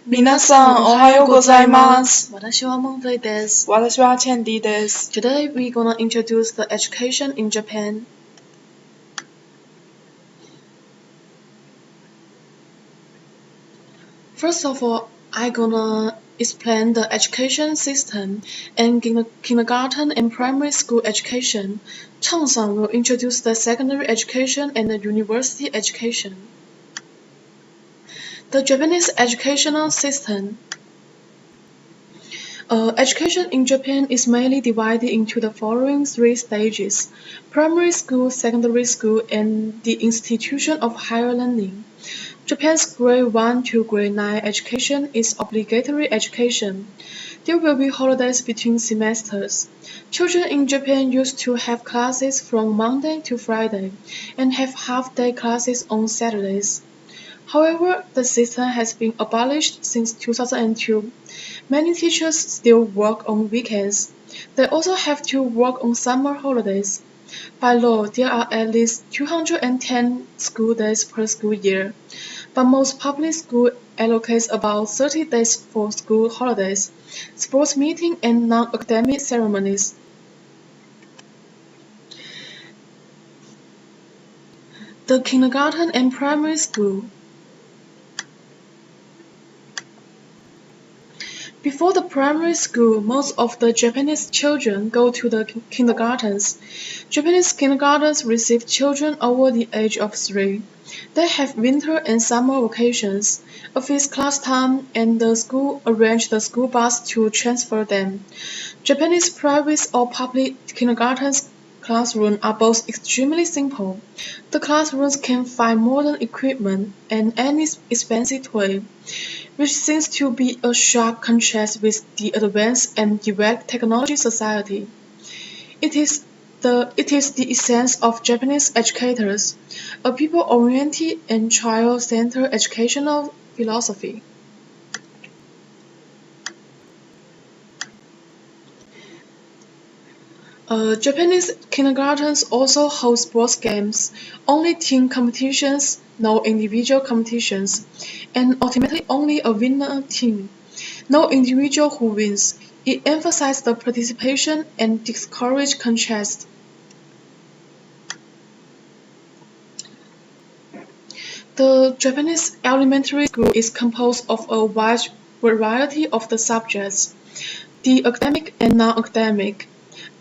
皆さん、おはようございます。私はモンフェイです。私はチェンディです。Today we're gonna introduce the education in Japan. First of all, I'm gonna explain the education system and kindergarten and primary school education. Chang-san will introduce the secondary education and the university education. The Japanese educational system. Education in Japan is mainly divided into the following three stages: primary school, secondary school, and the institution of higher learning. Japan's grade 1 to grade 9 education is obligatory education. There will be holidays between semesters. Children in Japan used to have classes from Monday to Friday and have half-day classes on Saturdays. However, the system has been abolished since 2002. Many teachers still work on weekends. They also have to work on summer holidays. By law, there are at least 210 school days per school year, but most public schools allocate about 30 days for school holidays, sports meetings, and non-academic ceremonies. The kindergarten and primary school. Before the primary school, most of the Japanese children go to the kindergartens. Japanese kindergartens receive children over the age of 3. They have winter and summer vacations, a fixed class time, and the school arrange the school bus to transfer them. Japanese private or public kindergartens classrooms are both extremely simple. The classrooms can find modern equipment and any expensive toy, which seems to be a sharp contrast with the advanced and developed technology society. It is the essence of Japanese educators, a people-oriented and child-centered educational philosophy. Japanese kindergartens also hold sports games, only team competitions, no individual competitions, and ultimately only a winner team. No individual who wins. It emphasizes the participation and discourages contrast. The Japanese elementary school is composed of a wide variety of the subjects, the academic and non-academic.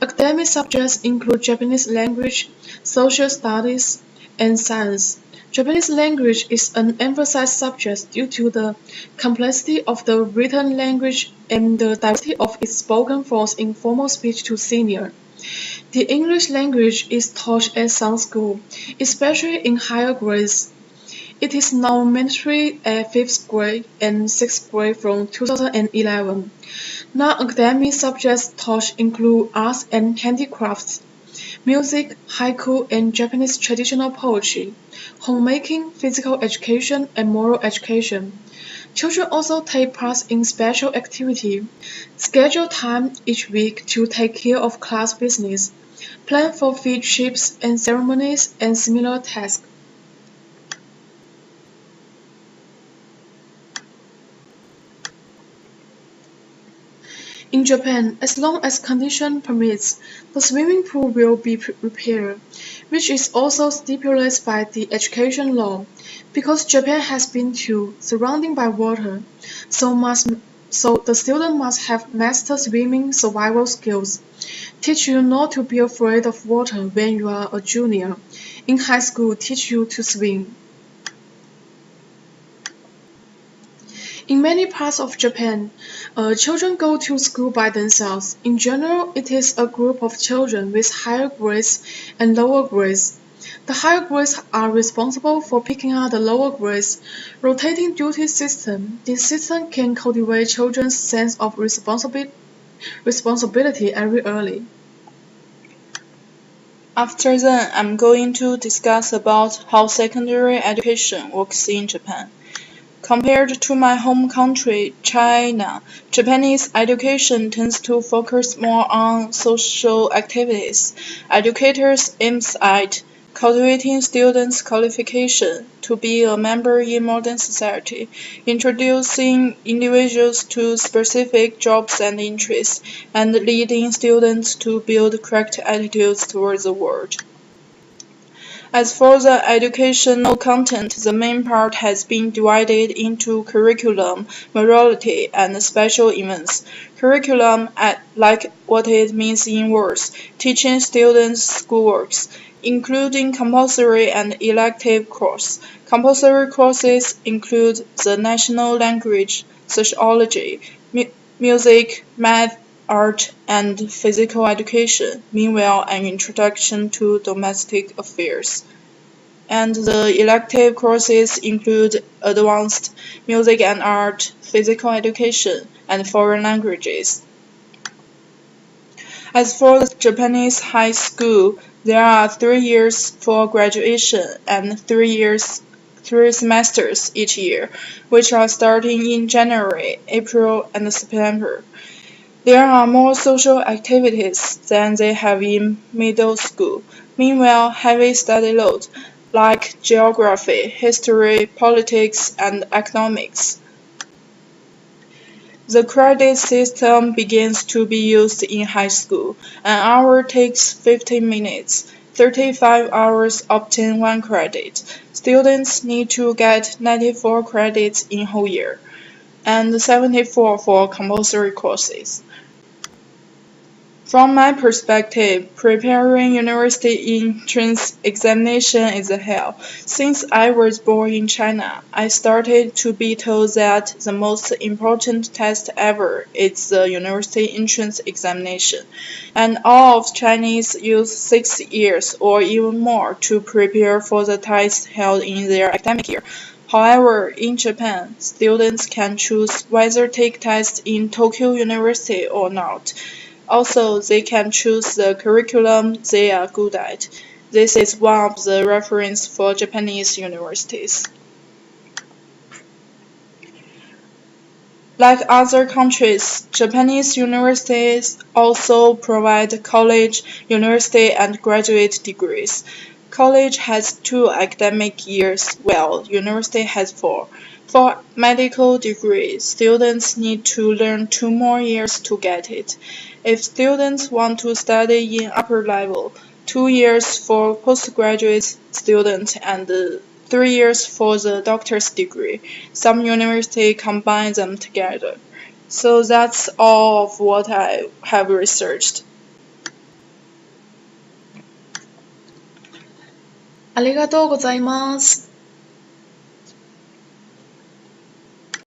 Academic subjects include Japanese language, social studies, and science. Japanese language is an emphasized subject due to the complexity of the written language and the diversity of its spoken forms in formal speech to senior. The English language is taught at some schools, especially in higher grades. It is now mandatory at 5th grade and 6th grade from 2011. Non-academic subjects taught include arts and handicrafts, music, haiku, and Japanese traditional poetry, homemaking, physical education, and moral education. Children also take part in special activities, schedule time each week to take care of class business, plan for field trips and ceremonies, and similar tasks. In Japan, as long as condition permits, the swimming pool will be repaired, which is also stipulated by the education law. Because Japan has been surrounded by water, so the student must have mastered swimming survival skills. Teach you not to be afraid of water when you are a junior. In high school, teach you to swim. In many parts of Japan, children go to school by themselves. In general, it is a group of children with higher grades and lower grades. The higher grades are responsible for picking up the lower grades. Rotating duty system. This system can cultivate children's sense of responsibility very early. After that, I'm going to discuss about how secondary education works in Japan. Compared to my home country, China, Japanese education tends to focus more on social activities. Educators emphasize cultivating students' qualification to be a member in modern society, introducing individuals to specific jobs and interests, and leading students to build correct attitudes towards the world. As for the educational content, the main part has been divided into curriculum, morality, and special events. Curriculum, like what it means in words, teaching students schoolworks, including compulsory and elective courses. Compulsory courses include the national language, sociology, music, math, art, and physical education, meanwhile an introduction to domestic affairs. And the elective courses include advanced music and art, physical education, and foreign languages. As for the Japanese high school, there are 3 years for graduation and 3 semesters each year, which are starting in January, April, and September. There are more social activities than they have in middle school. Meanwhile, heavy study load, like geography, history, politics, and economics. The credit system begins to be used in high school. An hour takes 15 minutes. 35 hours obtain 1 credit. Students need to get 94 credits in whole year, and 74 for compulsory courses. From my perspective, preparing university entrance examination is a hell. Since I was born in China, I started to be told that the most important test ever is the university entrance examination, and all of Chinese use 6 years or even more to prepare for the test held in their academic year. However, in Japan, students can choose whether take tests in Tokyo University or not. Also, they can choose the curriculum they are good at. This is one of the references for Japanese universities. Like other countries, Japanese universities also provide college, university, and graduate degrees. College has 2 academic years, while university has 4. For medical degree, students need to learn 2 more years to get it. If students want to study in upper level, 2 years for postgraduate students and 3 years for the doctor's degree. Some universities combine them together. So that's all of what I have researched. ありがとうございます。